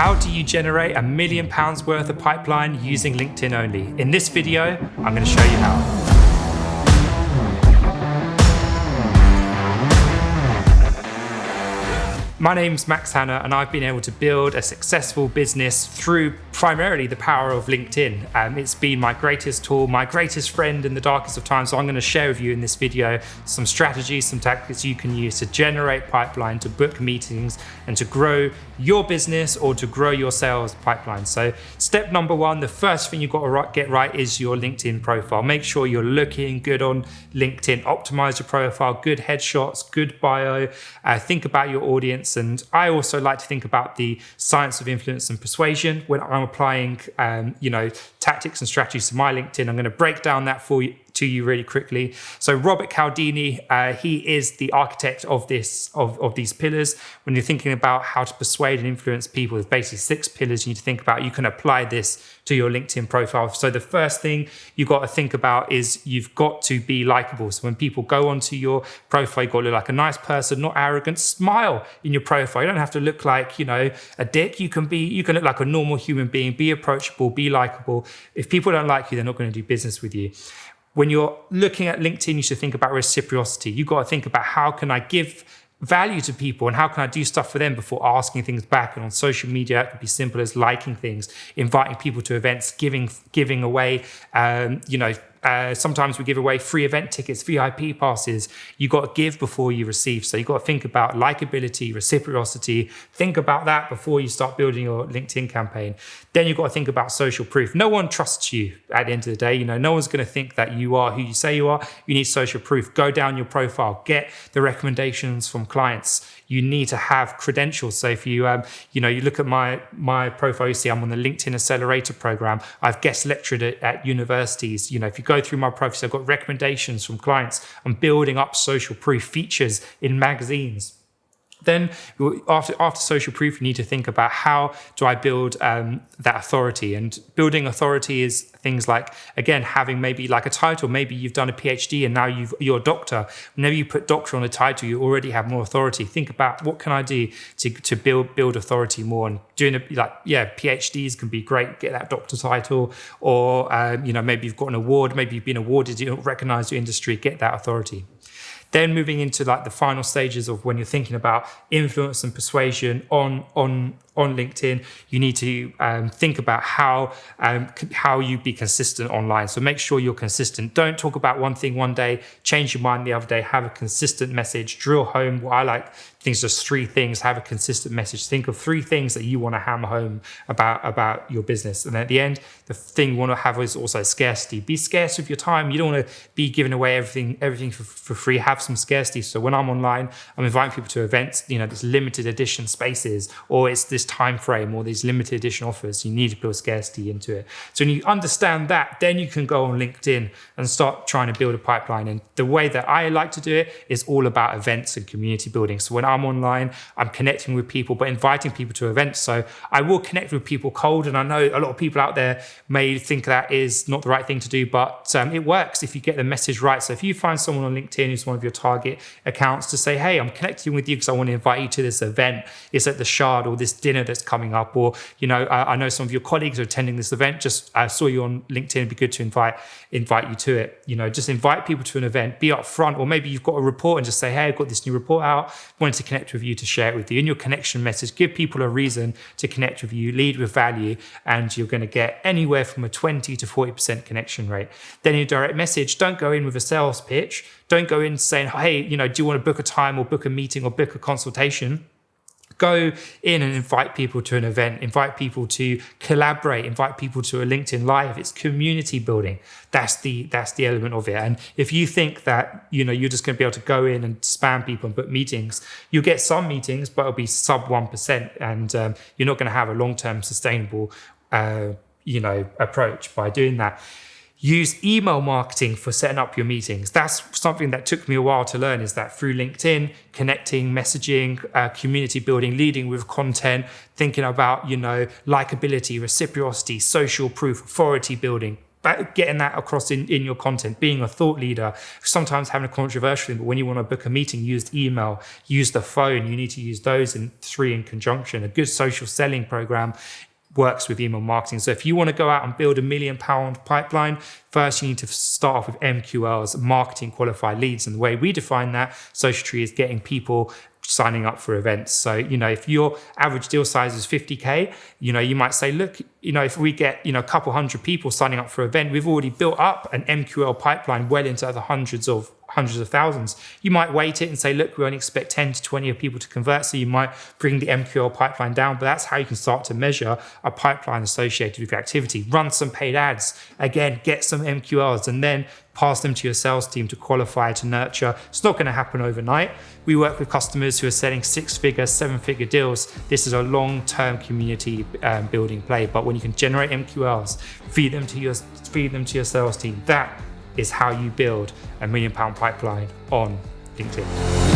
How do you generate £1 million worth of pipeline using LinkedIn only? In this video, I'm going to show you how. My name's Max Hanna, and I've been able to build a successful business through primarily the power of LinkedIn. It's been my greatest tool, my greatest friend in the darkest of times. So I'm going to share with you in this video some strategies, some tactics you can use to generate pipeline, to book meetings, and to grow your business or to grow your sales pipeline. So step number one, the first thing you've got to get right is your LinkedIn profile. Make sure you're looking good on LinkedIn. Optimize your profile, good headshots, good bio. Think about your audience. And I also like to think about the science of influence and persuasion when I'm applying, tactics and strategies to my LinkedIn. I'm going to break down that to you really quickly. So Robert Cialdini, he is the architect of these pillars. When you're thinking about how to persuade and influence people, there's basically 6 pillars you need to think about. You can apply this to your LinkedIn profile. So the first thing you've got to think about is you've got to be likable. So when people go onto your profile, you've got to look like a nice person, not arrogant. Smile in your profile. You don't have to look like, a dick. You can look like a normal human being, be approachable, be likable. If people don't like you, they're not going to do business with you. When you're looking at LinkedIn, you should think about reciprocity. You've got to think about how can I give value to people and how can I do stuff for them before asking things back. And on social media, it could be simple as liking things, inviting people to events, giving away, sometimes we give away free event tickets, VIP passes. You got to give before you receive. So you got to think about likability, reciprocity. Think about that before you start building your LinkedIn campaign. Then you've got to think about social proof. No one trusts you at the end of the day. No one's going to think that you are who you say you are. You need social proof. Go down your profile. Get the recommendations from clients. You need to have credentials. So if you look at my profile, you see I'm on the LinkedIn Accelerator program. I've guest lectured at universities. If you go through my profile, I've got recommendations from clients. I'm building up social proof features in magazines. Then after social proof, you need to think about how do I build that authority. And building authority is things like, again, having maybe like a title. Maybe you've done a PhD and now you're a doctor. Whenever you put doctor on the title, you already have more authority. Think about what can I do to build authority more. And doing PhDs can be great. Get that doctor title. Or, maybe you've got an award. Maybe you've been awarded. You don't recognize your industry. Get that authority. Then moving into the final stages of when you're thinking about influence and persuasion on LinkedIn, you need to think about how you be consistent online. So make sure you're consistent. Don't talk about one thing one day, change your mind the other day. Have a consistent message. Drill home. What I like things, just 3 things. Have a consistent message. Think of 3 things that you want to hammer home about your business. And at the end, the thing you want to have is also scarcity. Be scarce with your time. You don't want to be giving away everything for free. Have some scarcity. So when I'm online, I'm inviting people to events. There's limited edition spaces, or it's this time frame, or these limited edition offers. You need to build scarcity into it. So when you understand that, then you can go on LinkedIn and start trying to build a pipeline. And the way that I like to do it is all about events and community building. So when I'm online, I'm connecting with people, but inviting people to events. So I will connect with people cold. And I know a lot of people out there may think that is not the right thing to do, but it works if you get the message right. So if you find someone on LinkedIn who's one of your target accounts to say, hey, I'm connecting with you because I want to invite you to this event. It's at the Shard, or this dinner that's coming up, or I know some of your colleagues are attending this event. Just I saw you on LinkedIn. It'd be good to invite you to it. Just invite people to an event. Be upfront, or maybe you've got a report and just say, hey, I've got this new report out. Wanted to connect with you to share it with you. In your connection message, give people a reason to connect with you. Lead with value, and you're going to get anywhere from a 20 to 40% connection rate. Then your direct message, don't go in with a sales pitch. Don't go in saying, hey, do you want to book a time or book a meeting or book a consultation? Go in and invite people to an event, invite people to collaborate, invite people to a LinkedIn Live. It's community building. That's the element of it. And if you think that, you're just going to be able to go in and spam people and book meetings, you'll get some meetings, but it'll be sub 1%. And you're not going to have a long-term sustainable, approach by doing that. Use email marketing for setting up your meetings. That's something that took me a while to learn, is that through LinkedIn, connecting, messaging, community building, leading with content, thinking about, likability, reciprocity, social proof, authority building. getting that across in your content, being a thought leader, sometimes having a controversial thing, but when you want to book a meeting, use email, use the phone. You need to use those three in conjunction. A good social selling program works with email marketing. So if you want to go out and build £1 million pipeline, first you need to start off with MQLs, marketing qualified leads. And the way we define that, SocialTree, is getting people signing up for events. So, if your average deal size is 50K, you might say, look, if we get, a couple hundred people signing up for an event, we've already built up an MQL pipeline well into the hundreds of thousands. You might weight it and say, look, we only expect 10 to 20 of people to convert. So you might bring the MQL pipeline down, but that's how you can start to measure a pipeline associated with your activity. Run some paid ads. Again, get some MQLs and then pass them to your sales team to qualify, to nurture. It's not going to happen overnight. We work with customers who are selling 6-figure, 7-figure deals. This is a long-term community building play. But when you can generate MQLs, feed them to your sales team, that is how you build a £1 million pipeline on LinkedIn.